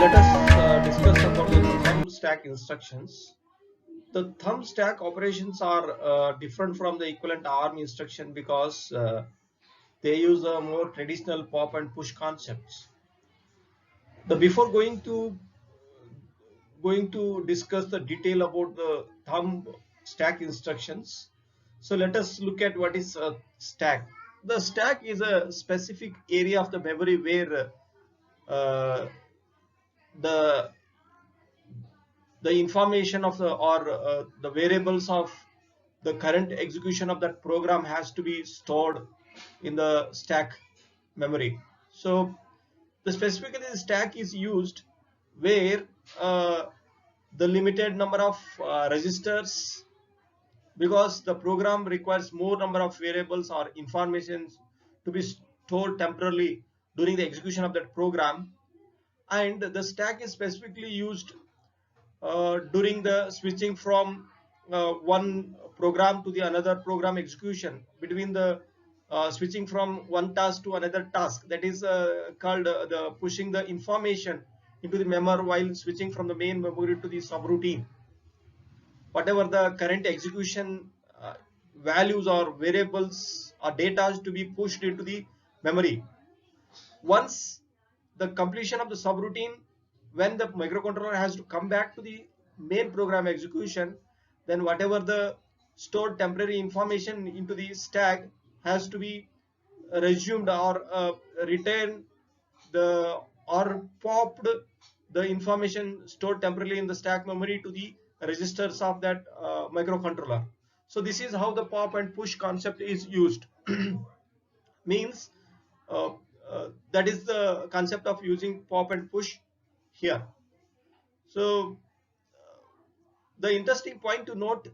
Let us discuss about the thumb stack instructions. The thumb stack operations are different from the equivalent ARM instruction because they use a more traditional pop and push concepts. Before going to discuss the detail about the thumb stack instructions, so let us look at what is a stack. The stack is a specific area of the memory where uh, the the information of the variables of the current execution of that program has to be stored in the stack memory. So the specifically the stack is used where uh, the limited number of registers, because the program requires more number of variables or information to be stored temporarily during the execution of that program. And the stack is specifically used during the switching from one program to the another program execution, between the switching from one task to another task, that is called the pushing the information into the memory while switching from the main memory to the subroutine. Whatever the current execution values or variables or data to be pushed into the memory. Once the completion of the subroutine, when the microcontroller has to come back to the main program execution, then whatever the stored temporary information into the stack has to be resumed or returned the or popped the information stored temporarily in the stack memory to the registers of that microcontroller. So this is how the pop and push concept is used. Means uh, that is the concept of using pop and push here. So the interesting point to note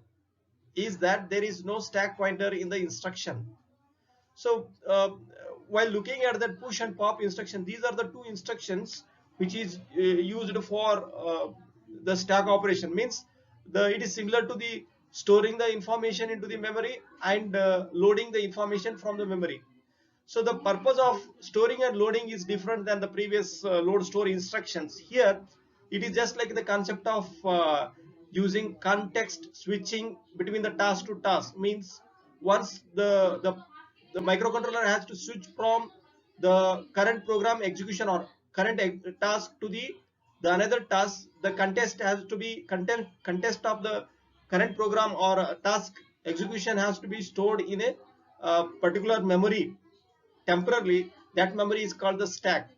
is that there is no stack pointer in the instruction. So while looking at that push and pop instruction, these are the two instructions which is used for the stack operation. Means it is similar to the storing the information into the memory and loading the information from the memory. So the purpose of storing and loading is different than the previous load store instructions. Here it is just like the concept of using context switching between the task to task. Means once the microcontroller has to switch from the current program execution or current task to the another task, the context of the current program or task execution has to be stored in a particular memory temporarily. That memory is called the stack.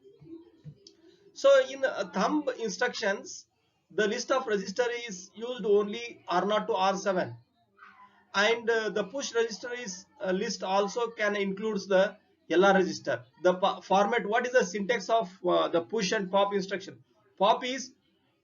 So in thumb instructions, the list of register is used only R0 to R7, and the push register is list also can includes the LR register. The format, what is the syntax of the push and pop instruction? Pop is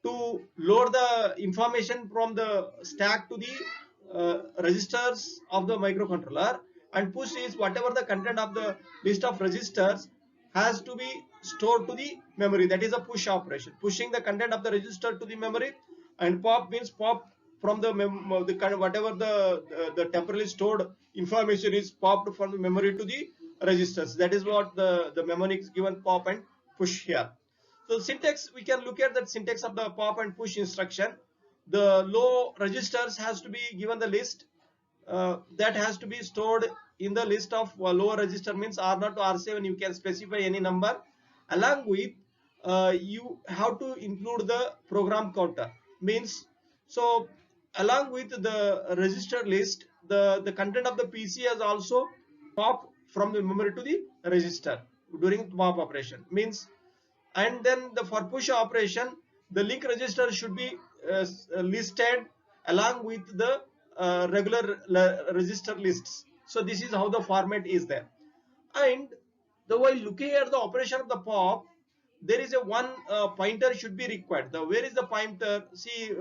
to load the information from the stack to the registers of the microcontroller, and push is whatever the content of the list of registers has to be stored to the memory. That is a push operation, pushing the content of the register to the memory. And pop means pop from the kind of whatever the temporarily stored information is popped from the memory to the registers. That is what the memory is given pop and push here. So syntax, we can look at that syntax of the pop and push instruction. The low registers has to be given the list that has to be stored in the list of lower register, means R0 to R7. You can specify any number. Along with you have to include the program counter. Means so along with the register list, the content of the PC has also pop from the memory to the register during pop operation. Means, and then for push operation, the link register should be listed along with the regular register lists. So this is how the format is there. And while looking at the operation of the pop, there is a one pointer should be required. Where is the pointer? See,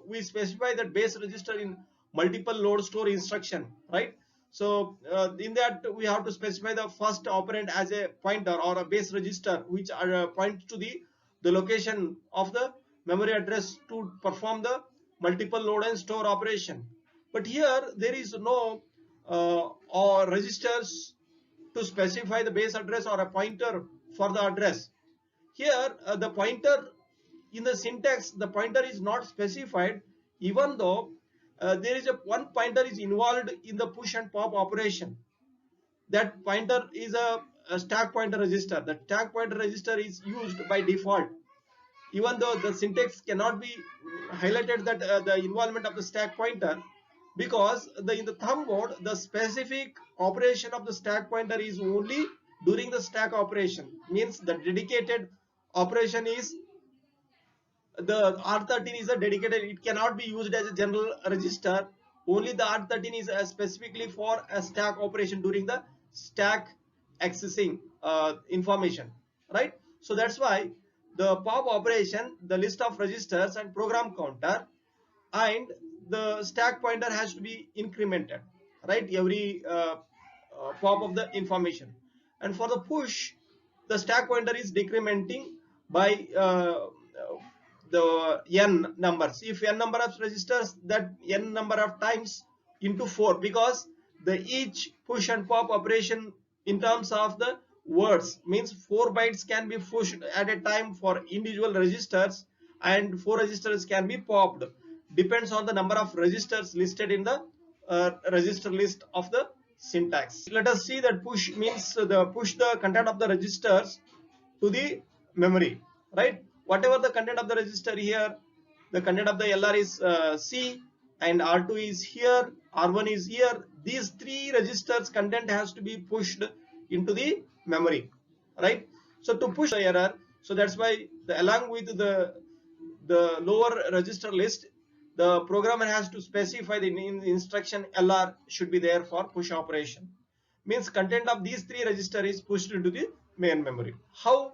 we specify that base register in multiple load store instruction, right? So in that we have to specify the first operand as a pointer or a base register, which points to the location of the memory address to perform the multiple load and store operation. But here there is no or registers to specify the base address or a pointer for the address. Here the pointer in the syntax the pointer is not specified, even though there is one pointer is involved in the push and pop operation. That pointer is a stack pointer register. The stack pointer register is used by default, even though the syntax cannot be highlighted that the involvement of the stack pointer, because in the thumb mode the specific operation of the stack pointer is only during the stack operation. Means the dedicated operation is the R13 is a dedicated, it cannot be used as a general register. Only the R13 is specifically for a stack operation during the stack accessing information, right? So that's why the pop operation, the list of registers and program counter, and the stack pointer has to be incremented, right? Every pop of the information. And for the push, the stack pointer is decrementing by the n numbers. If n number of registers, that n number of times into 4, because the each push and pop operation in terms of the words means 4 bytes can be pushed at a time for individual registers, and 4 registers can be popped, depends on the number of registers listed in the register list of the syntax. Let us see that push means the push the content of the registers to the memory, right? Whatever the content of the register here, the content of the LR is C, and R2 is here, R1 is here. These 3 registers content has to be pushed into the memory, right? So to push the error, so that's why along with the lower register list, the programmer has to specify the instruction LR should be there for push operation. Means content of these 3 registers is pushed into the main memory. How?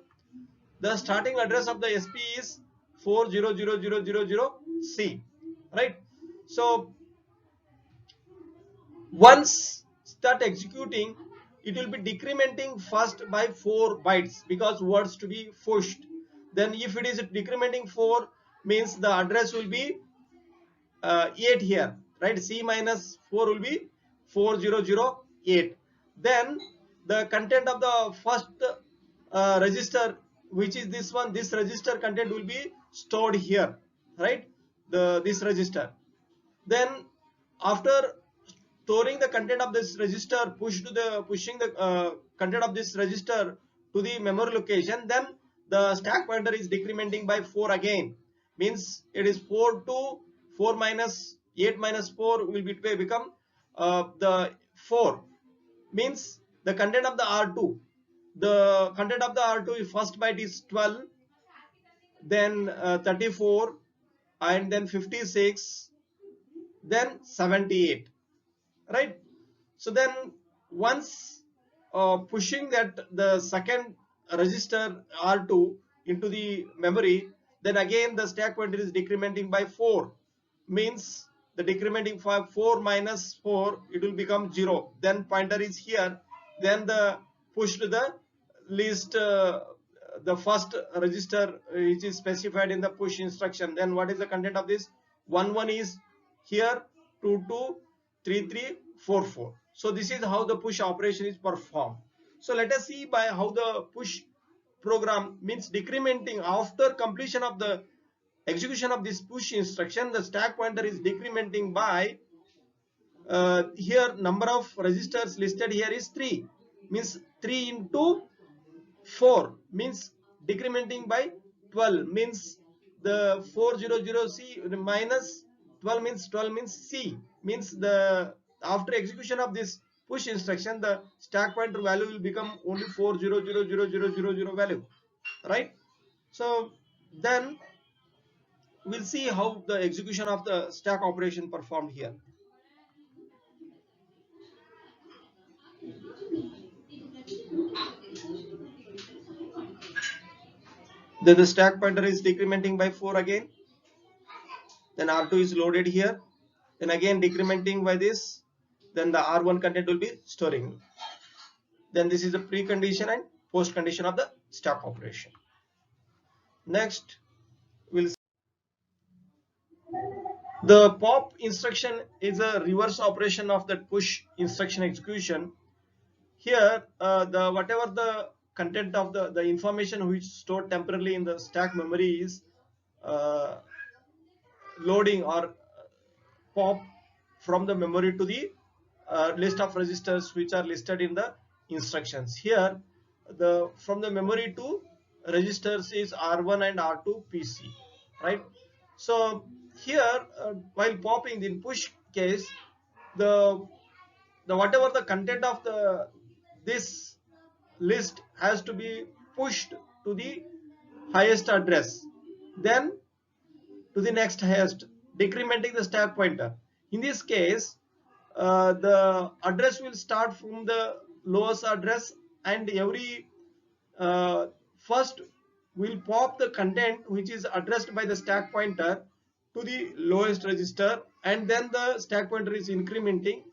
The starting address of the SP is 400000C, right? So once start executing, it will be decrementing first by 4 bytes because words to be pushed. Then if it is decrementing 4, means the address will be 8 here, right? C minus 4 will be 4008. Then the content of the first register, which is this one, this register content will be stored here, right? This register. Then after storing the content of this register, pushing the content of this register to the memory location, then the stack pointer is decrementing by 4 again. Means it is 4 to 4 minus 8 minus 4 will become the 4. Means the content of the R2, the content of the R2 first byte is 12, then 34, and then 56, then 78, right? So then once pushing that the second register R2 into the memory, then again the stack pointer is decrementing by 4. Means the decrementing 4 minus 4, it will become 0. Then pointer is here. Then the push to the list the first register which is specified in the push instruction. Then what is the content of this? 1 is here, 2 3 3 4 4. So this is how the push operation is performed. So let us see by how the push program means decrementing after completion of the execution of this push instruction. The stack pointer is decrementing by here number of registers listed here is 3, means 3 into 4 means decrementing by 12, means the 400C minus 12 means C, means the after execution of this push instruction the stack pointer value will become only 400000 value, right? So then we'll see how the execution of the stack operation performed here. Then the stack pointer is decrementing by 4 again. Then R2 is loaded here. Then again decrementing by this. Then the R1 content will be storing. Then this is the precondition and post condition of the stack operation. Next, we'll see the pop instruction is a reverse operation of that push instruction execution. Here, the whatever the content of the information which stored temporarily in the stack memory is loading or pop from the memory to the list of registers which are listed in the instructions. Here the from the memory to registers is R1 and R2 PC, right? So here while popping in push case, the whatever the content of this list has to be pushed to the highest address, then to the next highest, decrementing the stack pointer. In this case, the address will start from the lowest address, and every first will pop the content which is addressed by the stack pointer to the lowest register, and then the stack pointer is incrementing,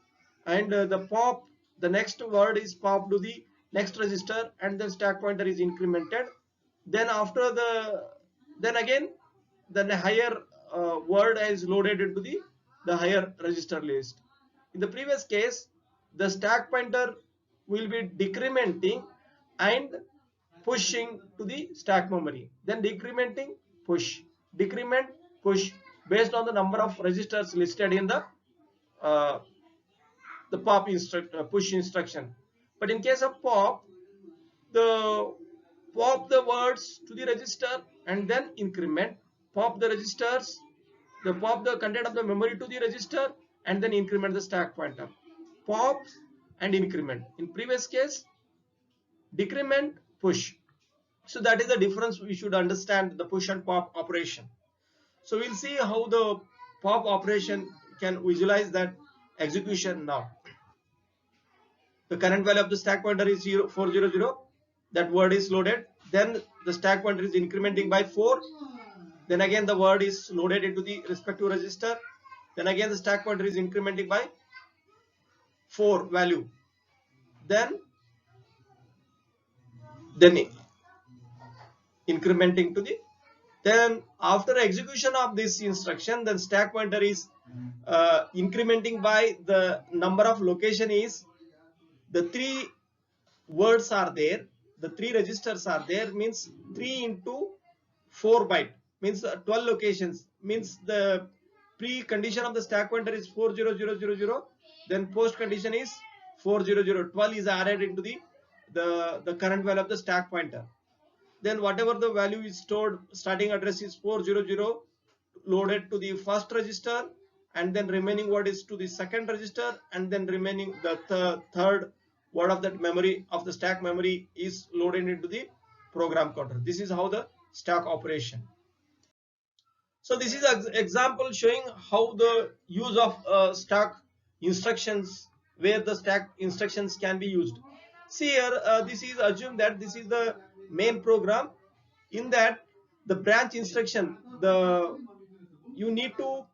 and the next word is popped to the next register, and the stack pointer is incremented. Then after then again the higher word is loaded into the higher register list. In the previous case, the stack pointer will be decrementing and pushing to the stack memory, then decrementing, push, decrement, push, based on the number of registers listed in the push instruction. But in case of pop the words to the register and then increment, pop the registers, pop the content of the memory to the register and then increment the stack pointer. Pop and increment. In previous case, decrement, push. So that is the difference. We should understand the push and pop operation. So we'll see how the pop operation can visualize that execution now. The current value of the stack pointer is 400. That word is loaded. Then the stack pointer is incrementing by 4. Then again the word is loaded into the respective register. Then again the stack pointer is incrementing by 4 value. Then incrementing to the. Then after execution of this instruction, then stack pointer is incrementing by the number of location is the 3 words are there, the 3 registers are there, means 3 into 4 byte means 12 locations, means the pre-condition of the stack pointer is 40000, then post condition is 400. 12 is added into the current value of the stack pointer. Then whatever the value is stored, starting address is 400 loaded to the first register, and then remaining word is to the second register, and then remaining the third word of that memory of the stack memory is loaded into the program counter. This is how the stack operation. So this is an example showing how the use of stack instructions, where the stack instructions can be used. See here, this is assume that this is the main program. In that the branch instruction, you need to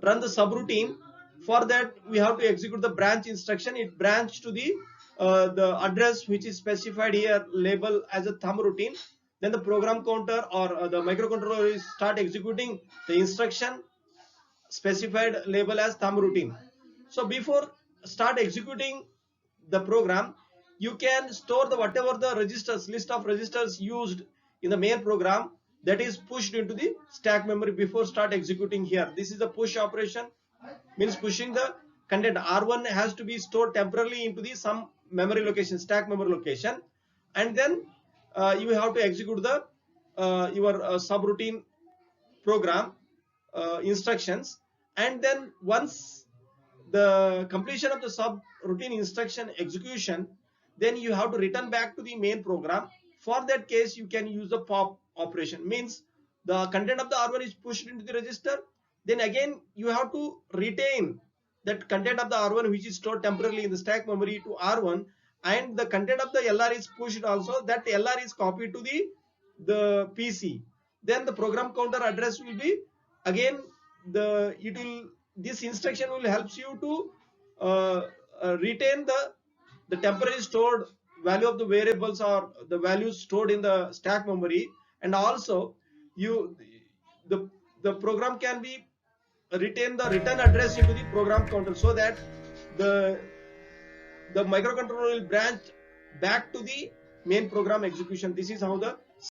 run the subroutine. For that we have to execute the branch instruction. It branch to the address which is specified here, label as a thumb routine. Then the program counter or the microcontroller will start executing the instruction specified label as thumb routine. So before start executing the program, you can store the whatever the registers, list of registers used in the main program, that is pushed into the stack memory before start executing here. This is a push operation, means pushing the content. R1 has to be stored temporarily into the some memory location, stack memory location, and then you have to execute the your subroutine program instructions. And then once the completion of the subroutine instruction execution, then you have to return back to the main program. For that case, you can use the pop operation, means the content of the R1 is pushed into the register, then again you have to retain that content of the R1 which is stored temporarily in the stack memory to R1, and the content of the LR is pushed also, that LR is copied to the PC. Then the program counter address will be again this instruction will helps you to retain the temporary stored value of the variables or the values stored in the stack memory, and also the program can be retain the return address into the program counter, so that the microcontroller will branch back to the main program execution. This is how the